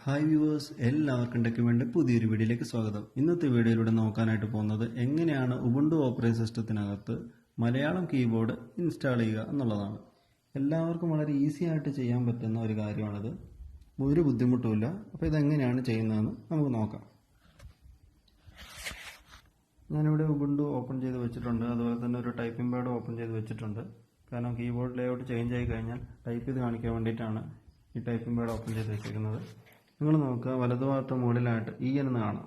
Hi viewers, എല്ലാവർക്കും document പുതിയൊരു വീഡിയോയിലേക്ക് സ്വാഗതം. ഇന്നത്തെ വീഡിയോയിലൂടെ നോക്കാനായിട്ട് പോകുന്നത് എങ്ങനെയാണ് ഉബുണ്ടു ഓപ്പറേറ്റിംഗ് സിസ്റ്റത്തിനകത്ത് മലയാളം കീബോർഡ് ഇൻസ്റ്റാൾ ചെയ്യുക എന്നുള്ളതാണ്. എല്ലാവർക്കും വളരെ ഈസി ആയിട്ട് ചെയ്യാൻ പറ്റുന്ന ഒരു കാര്യമാണിത്. ഒരു ബുദ്ധിമുട്ടുമില്ല. അപ്പോൾ ഇതെങ്ങനെയാണ് ചെയ്യുന്നതെന്ന് നമുക്ക് നോക്കാം. ഞാനിവിടെ ഉബുണ്ടു ഓപ്പൺ ചെയ്ത് വെച്ചിട്ടുണ്ട്. അതുപോലെ തന്നെ ഒരു ടൈപ്പിംഗ് പാഡ് ഓപ്പൺ ചെയ്ത് വെച്ചിട്ടുണ്ട്. കാരണം കീബോർഡ് ലേഔട്ട് ചേഞ്ച് ആയി കഴിഞ്ഞാൽ ടൈപ്പ് ചെയ്ത് കാണിക്കാൻ വേണ്ടിയിട്ടാണ് ഈ ടൈപ്പിംഗ് പാഡ് ഓപ്പൺ ചെയ്ത് വെച്ചിരിക്കുന്നത്. നിങ്ങൾ നോക്കുക, വലതുഭാഗത്ത് മുകളിലായിട്ട് എന്ന് കാണാം.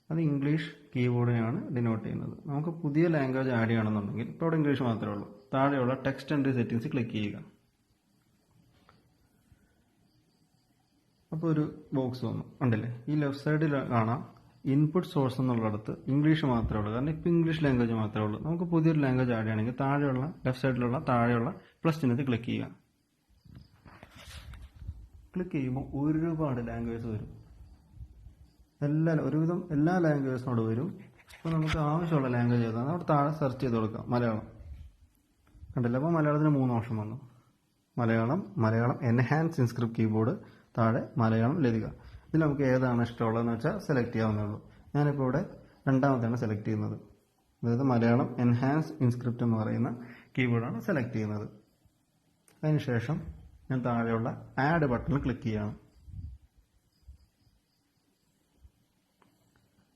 അത് ഇംഗ്ലീഷ് കീബോർഡിനെയാണ് ഡിനോട്ട് ചെയ്യുന്നത്. നമുക്ക് പുതിയ ലാംഗ്വേജ് ആഡ് ചെയ്യണമെന്നുണ്ടെങ്കിൽ ഇപ്പോൾ ഇവിടെ ഇംഗ്ലീഷ് മാത്രമേ ഉള്ളൂ. താഴെയുള്ള ടെക്സ്റ്റ് എൻട്രി സെറ്റിംഗ്സ് ക്ലിക്ക് ചെയ്യുക. അപ്പോൾ ഒരു ബോക്സ് വന്നു, ഉണ്ടല്ലേ? ഈ ലെഫ്റ്റ് സൈഡിൽ കാണാം ഇൻപുട്ട് സോഴ്സ് എന്നുള്ളിടത്ത് ഇംഗ്ലീഷ് മാത്രമേ ഉള്ളൂ. കാരണം ഇപ്പോൾ ഇംഗ്ലീഷ് ലാംഗ്വേജ് മാത്രമേ ഉള്ളൂ. നമുക്ക് പുതിയൊരു ലാംഗ്വേജ് ആഡ് ചെയ്യണമെങ്കിൽ താഴെയുള്ള ലെഫ്റ്റ് സൈഡിലുള്ള താഴെയുള്ള പ്ലസ് ചിഹ്നത്തിൽ ക്ലിക്ക് ചെയ്യുക. ക്ലിക്ക് ചെയ്യുമ്പോൾ ഒരുപാട് ലാംഗ്വേജ് വരും. ഒരുവിധം എല്ലാ ലാംഗ്വേജിനോട് വരും. അപ്പോൾ നമുക്ക് ആവശ്യമുള്ള ലാംഗ്വേജ് ഏതാണ് അവിടെ താഴെ സെർച്ച് ചെയ്ത് കൊടുക്കാം. മലയാളം കണ്ടില്ല? അപ്പോൾ മലയാളത്തിന് 3 ഓപ്ഷൻ വന്നു. മലയാളം എൻഹാൻസ് ഇൻസ്ക്രിപ്റ്റ് കീബോർഡ്, താഴെ മലയാളം ലതിക. ഇതിൽ നമുക്ക് ഏതാണ് ഇഷ്ടമുള്ളതെന്ന് വെച്ചാൽ സെലക്ട് ചെയ്യാവുന്നേ ഉള്ളൂ. ഞാനിപ്പോൾ ഇവിടെ രണ്ടാമത്തെയാണ് സെലക്ട് ചെയ്യുന്നത്. അതായത് മലയാളം എൻഹാൻസ് ഇൻസ്ക്രിപ്റ്റ് എന്ന് പറയുന്ന കീബോർഡാണ് സെലക്ട് ചെയ്യുന്നത്. അതിനുശേഷം ഞാൻ താഴെയുള്ള ആഡ് ബട്ടണിൽ ക്ലിക്ക് ചെയ്യണം.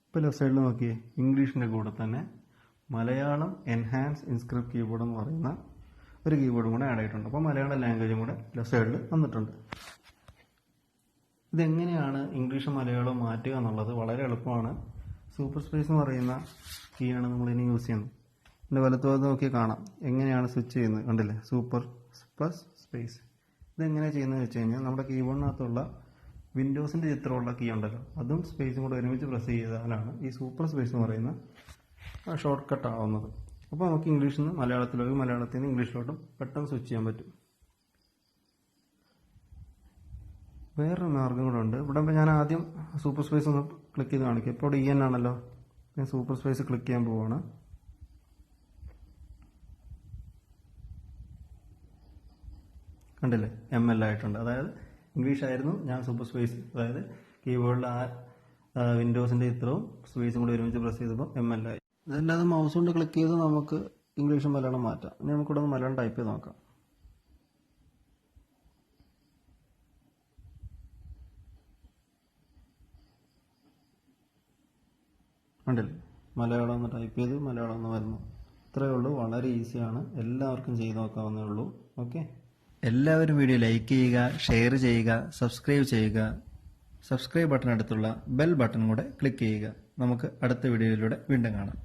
ഇപ്പോൾ ലെഫ്റ്റ് സൈഡിൽ നോക്കിയേ, ഇംഗ്ലീഷിൻ്റെ കൂടെ തന്നെ മലയാളം എൻഹാൻസ് ഇൻസ്ക്രിപ്റ്റ് കീബോർഡ് എന്ന് പറയുന്ന ഒരു കീബോർഡും കൂടെ ആഡ് ആയിട്ടുണ്ട്. അപ്പോൾ മലയാളം ലാംഗ്വേജും കൂടെ ലെഫ്റ്റ് സൈഡിൽ വന്നിട്ടുണ്ട്. ഇതെങ്ങനെയാണ് ഇംഗ്ലീഷും മലയാളവും മാറ്റുക എന്നുള്ളത് വളരെ എളുപ്പമാണ്. സൂപ്പർ സ്പേസ് എന്ന് പറയുന്ന കീ ആണ് നമ്മൾ ഇനി യൂസ് ചെയ്യുന്നത്. എൻ്റെ വലത്തുഭാഗത്ത് നോക്കി കാണാം എങ്ങനെയാണ് സ്വിച്ച് ചെയ്യുന്നത്. കണ്ടില്ലേ? Super plus space. ഇതെങ്ങനെ ചെയ്യുന്നത് വെച്ച് കഴിഞ്ഞാൽ നമ്മുടെ കീബോർഡിനകത്തുള്ള വിൻഡോസിൻ്റെ ചിത്രമുള്ള കീ ഉണ്ടല്ലോ, അതും സ്പേസും കൂടെ ഒരുമിച്ച് പ്രസ് ചെയ്താലാണ് ഈ സൂപ്പർ സ്പേസ് എന്ന് പറയുന്ന ഷോർട്ട് കട്ട് ആവുന്നത്. അപ്പോൾ നമുക്ക് ഇംഗ്ലീഷിൽ നിന്ന് മലയാളത്തിലോട്ടും മലയാളത്തിൽ നിന്ന് ഇംഗ്ലീഷിലോട്ടും പെട്ടെന്ന് സ്വിച്ച് ചെയ്യാൻ പറ്റും. വേറൊരു മാർഗം കൂടെ ഉണ്ട്. ഇവിടെ ഞാൻ ആദ്യം സൂപ്പർ സ്പേസ് ഒന്ന് ക്ലിക്ക് ചെയ്ത് കാണിക്കും. ഇപ്പോൾ ഇവിടെ ആണല്ലോ, ഞാൻ സൂപ്പർ സ്പേസ് ക്ലിക്ക് ചെയ്യാൻ പോവാണ്. കണ്ടില്ലേ? ML ആയിട്ടുണ്ട്. അതായത് ഇംഗ്ലീഷ് ആയിരുന്നു, ഞാൻ സൂപ്പർ സ്പേസ്, അതായത് കീബോർഡിൽ വിൻഡോസിൻ്റെ ചിത്രവും സ്പേസും കൂടി ഒരുമിച്ച് പ്രസ് ചെയ്തപ്പോൾ ML ആയി. അതല്ലാതെ മൗസ് കൊണ്ട് ക്ലിക്ക് ചെയ്ത് നമുക്ക് ഇംഗ്ലീഷും മലയാളം മാറ്റാം. ഇനി നമുക്കിവിടെ ഒന്ന് മലയാളം ടൈപ്പ് ചെയ്ത് നോക്കാം. ഉണ്ടല്ലേ? മലയാളം ഒന്ന് ടൈപ്പ് ചെയ്ത് മലയാളം ഒന്ന് വരുന്നു. ഇത്രയേ ഉള്ളൂ. വളരെ ഈസിയാണ്. എല്ലാവർക്കും ചെയ്ത് നോക്കാവുന്നേ ഉള്ളൂ. ഓക്കെ, എല്ലാവരും വീഡിയോ ലൈക്ക് ചെയ്യുക, ഷെയർ ചെയ്യുക, സബ്സ്ക്രൈബ് ചെയ്യുക. സബ്സ്ക്രൈബ് ബട്ടൺ അടുത്തുള്ള ബെൽ ബട്ടൺ കൂടെ ക്ലിക്ക് ചെയ്യുക. നമുക്ക് അടുത്ത വീഡിയോയിലൂടെ വീണ്ടും കാണാം.